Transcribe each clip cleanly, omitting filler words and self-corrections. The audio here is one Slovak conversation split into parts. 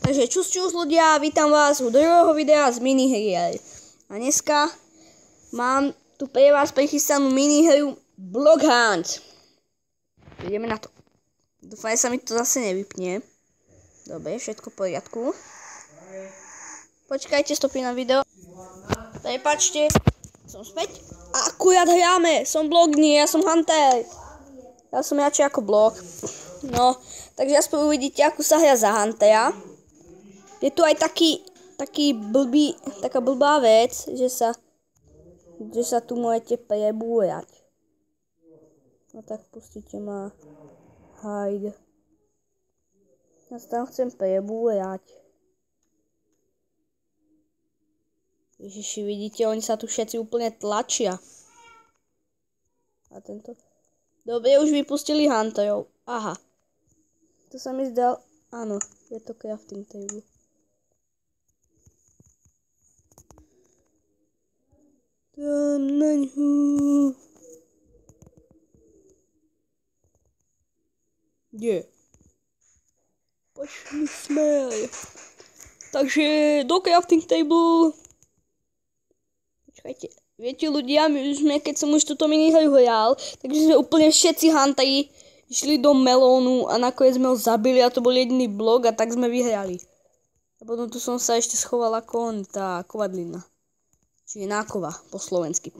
Takže čus ľudia, vítam vás u druhého videa z minihier. A dneska mám tu pre vás prichystanú minihru Block Hunt. Ideme na to. Dúfam, že sa mi to zase nevypne. Dobre, všetko v poriadku. Počkajte, stopím na video. Prepáčte, som späť. Akurát hráme, som Block, nie, ja som Hunter. Ja som radšej ako Block. No, takže aspoň uvidíte, ako sa hra za Huntera. Je tu aj taká blbá vec, že sa tu môžete prebúrať. No tak pustite ma. Hide. Ja sa tam chcem prebúrať. Ježiši, vidíte, oni sa tu všetci úplne tlačia. A tento... Dobre, už vypustili Hunterov. Aha. To sa mi zdal... Áno, je to crafting table. Tam na ňu. Nie. Pošli smer. Takže do crafting table. Počkajte. Viete ľudia, my sme, keď som už túto minihru hral, takže sme úplne všetci Hunteri išli do melónu a nakoniec sme ho zabili a to bol jediný blok a tak sme vyhrali. A potom tu som sa ešte schoval ako tá kovadlina. Čiže nákova po slovensky.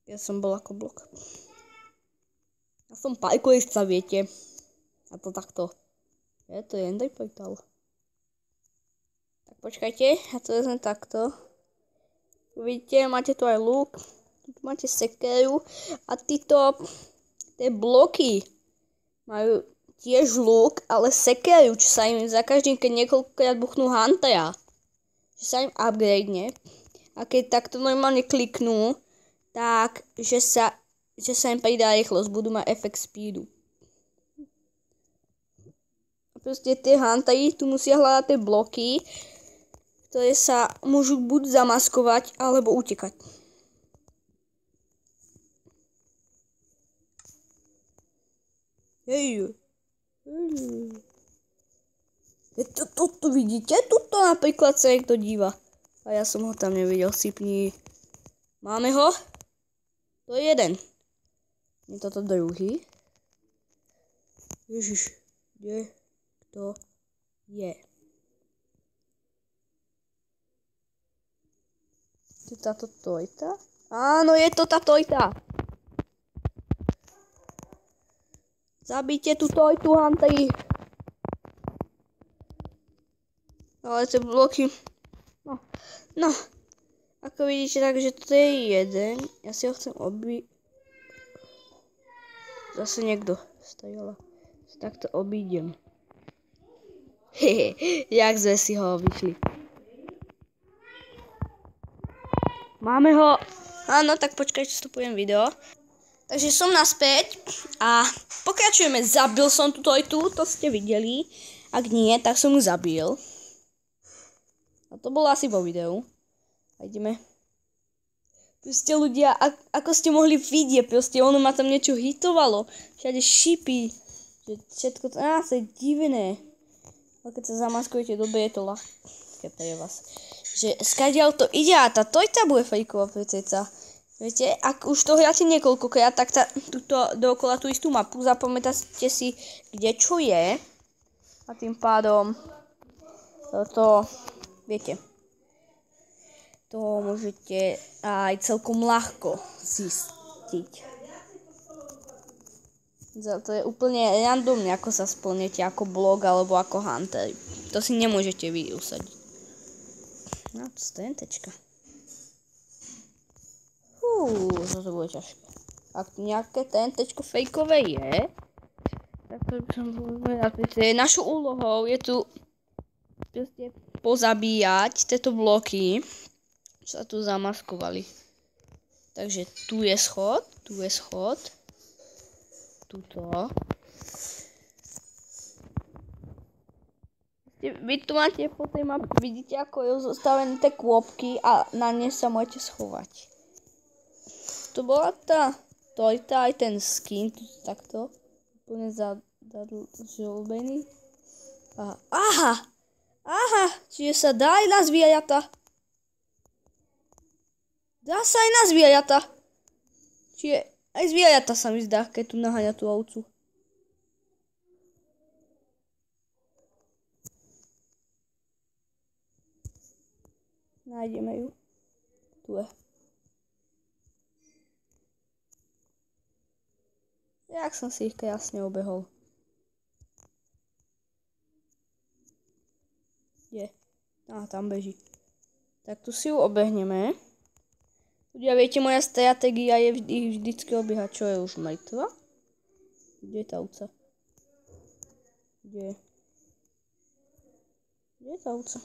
Ja som bol ako Block. Ja som parkourista, viete. A to takto. Je to ender portal. Tak počkajte, ja to vezmem takto. Vidíte, máte tu aj luk. Tu máte sekeru. A tie bloky majú tiež luk, ale sekeru, čo sa im za každým, keď niekoľkokrát buchnú Huntera. Že sa im upgradene. A keď takto normálne kliknú, tak, že sa im pridá rýchlosť, budú mať efekt speedu. A proste tie Hunteri tu musia hľadať tie bloky, ktoré sa môžu buď zamaskovať, alebo utekať. Hej. Toto vidíte? Tuto napríklad sa niekto díva. A ja som ho tam nevidel, sypni. Máme ho? To je jeden. Je toto druhý. Ježiš, kde to je? Je táto tojta? Áno, je to tá tojta. Zabíte tú tojtu, Hunteri. Ale tie bloky... No. Ako vidíte, takže toto je jeden. Ja si ho chcem Zase niekto stajala. Takto obídem. Hehe, jak sme si ho obišli. Máme ho. Áno, tak počkajte, vstupujem video. Takže som naspäť a pokračujeme. Zabil som tú tojtu, to ste videli. Ak nie, tak som ju zabil. A to bolo asi vo videu. A ideme. Proste ľudia, ako ste mohli vidieť, proste ono ma tam niečo hitovalo. Všade šipy. Že všetko to, je divné. Ale keď sa zamaskujete, dobre je to ľahké pre vás. Že skadiaľ to ide a tá tojta bude fejková prececa. Viete, ak už to hráte niekoľkokrát, tak túto dookola tú istú mapu zapamätáte si, kde čo je. A tým pádom to viete. To môžete aj celkom ľahko zistiť. To je úplne randomne, ako sa splnete ako Block alebo ako Hunter. To si nemôžete vy usadiť. No, to je TNTčka. To bude ťažké. Ak nejaké TNTčko fejkové je, tak to by som povedal, našou úlohou je tu proste pozabíjať tieto bloky, čo sa tu zamaskovali. Takže tu je schod, tuto. Vy tu máte po tej mape, vidíte, ako je zostavené tie kôpky a na ne sa môžete schovať. To bola tá tojta, aj ten skin, takto, úplne žolbený. Aha. Aha. Čiže sa dá aj na zvieratá. Dá sa aj na zvieratá. Čiže aj zvieratá sa mi zdá, keď tu naháňa tú ovcu. Nájdeme ju. Tu je. Jak som si ich krásne obehol. Kde? Tam beží. Tak tu si ju obehneme. Ľudia, viete, moja stratégia je vždycky obiehať, čo je už mŕtva. Kde je tá ovca? Kde je? Kde je tá ovca?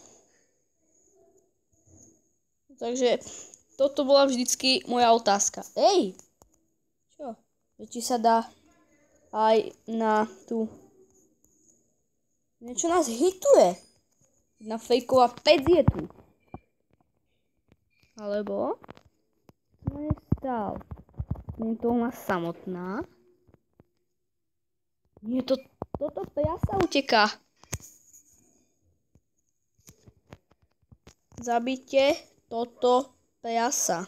Takže toto bola vždycky moja otázka. Ej! Čo? Či sa dá aj na tú... Niečo nás hituje. Na fejková pec je tu. Alebo... Čo je stav? Nie to ona samotná. Nie, toto prasa uteká. Zabite toto prasa.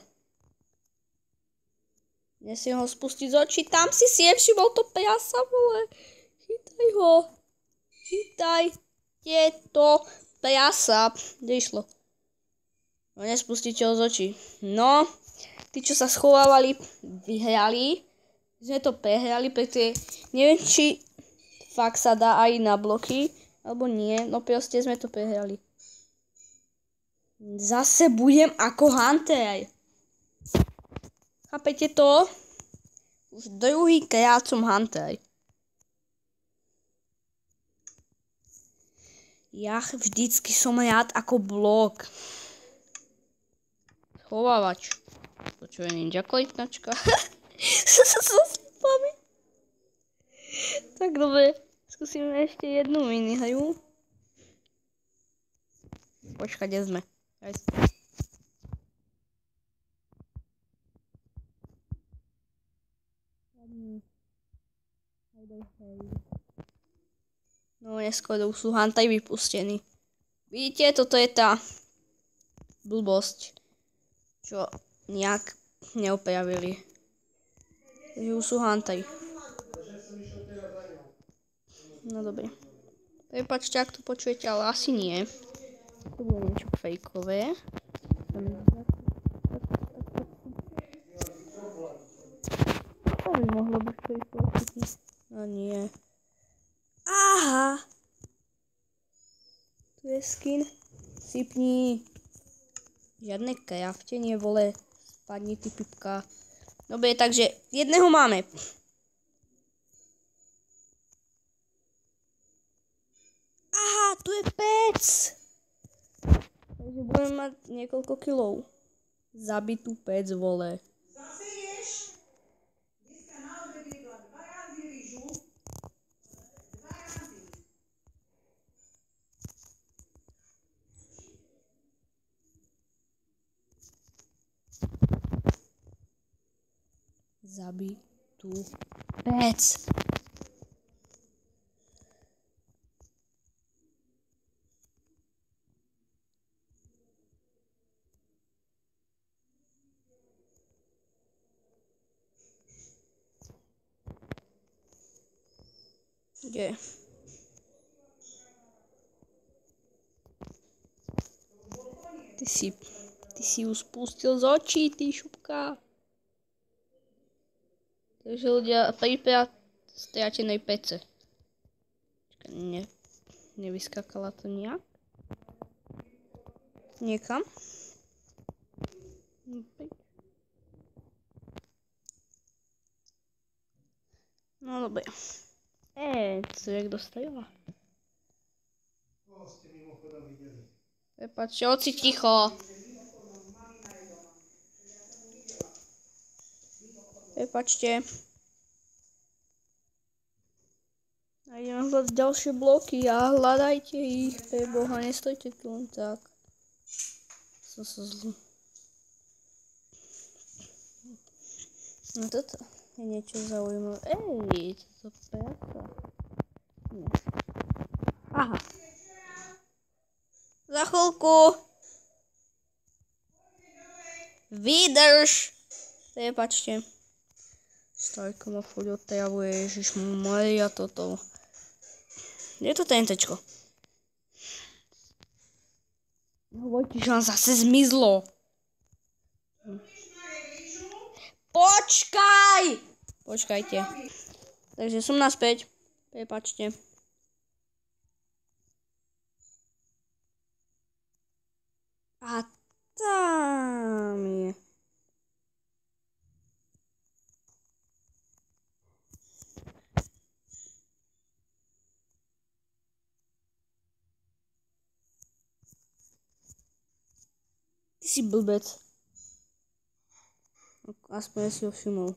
Nesmiem ho spustiť z očí. Tam si všimol to prasa, vole. Chytaj ho. Chytajte to prasa. Kde išlo? No nespustíte ho z očí. No, tí, čo sa schovávali, vyhrali. Sme to prehrali, pretože neviem, či fakt sa dá aj na bloky, alebo nie. No proste sme to prehrali. Zase budem ako Hunter. Chápete to? Už druhý krát som Hunter. Ja vždycky som rád ako blok. Schovávač. To čo je ninja klitnačka? So slipami. Tak dobre. Skúsime ešte jednu minihru. Počkaj, kde sme? No neskôr už sú Hunter vypustení. Vidíte, toto je tá blbosť, čo nejak neopravili. Takže už sú Hunter. No dobre. Prepáčte, ak to počujete, ale asi nie. To bude niečo fejkové. To by mohlo byť fejkové. No nie. Aha! Tu je skin. Sypni. Žiadne kraftenie, vole. Spadni ty pipka. Dobre, takže jedného máme. Aha, tu je pec. Takže budeme mať niekoľko kilov. Zabitú pec, vole. Zabitú pec. Kde? Ty si ju spustil z očí, ty šupka. Takže ľudia, prípad stratenej pece. Nevyskakala to nejak? Niekam? No dobre. Co jak dostala? Prepáčte, oci ticho. Prepáčte. A ideme hľadať ďalšie bloky a hľadajte ich, preboha, nestojte tu len tak. Som sa zlý. No toto je niečo zaujímavé. Ej, toto práca. Nie. Aha. Za chvíľku. Vydrž. Prepačte. Stajko ma chuť otravuje, ježišmarja toto. Kde je to tentečko? Hovorte, že vám zase zmizlo. Počkaj! Počkajte. Takže som naspäť. Prepačte. A tam je. Ty si blbec. Aspoň si ho všimol.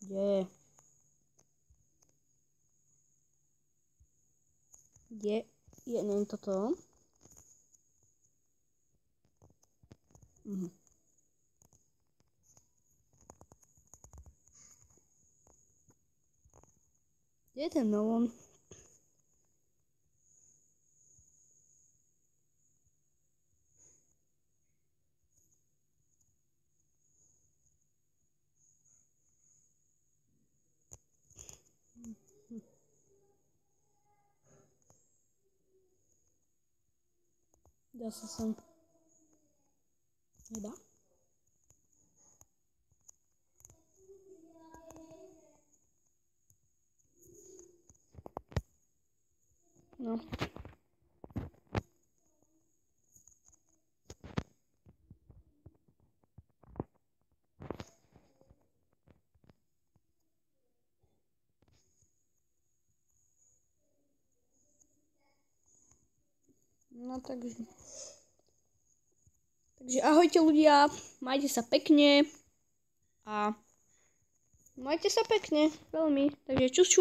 Kde? Kde? Je, nie toto. Kde je ten melón? Dá sa sem. Nedá? No. No takže ahojte ľudia, majte sa pekne a majte sa pekne, veľmi, takže čus čus.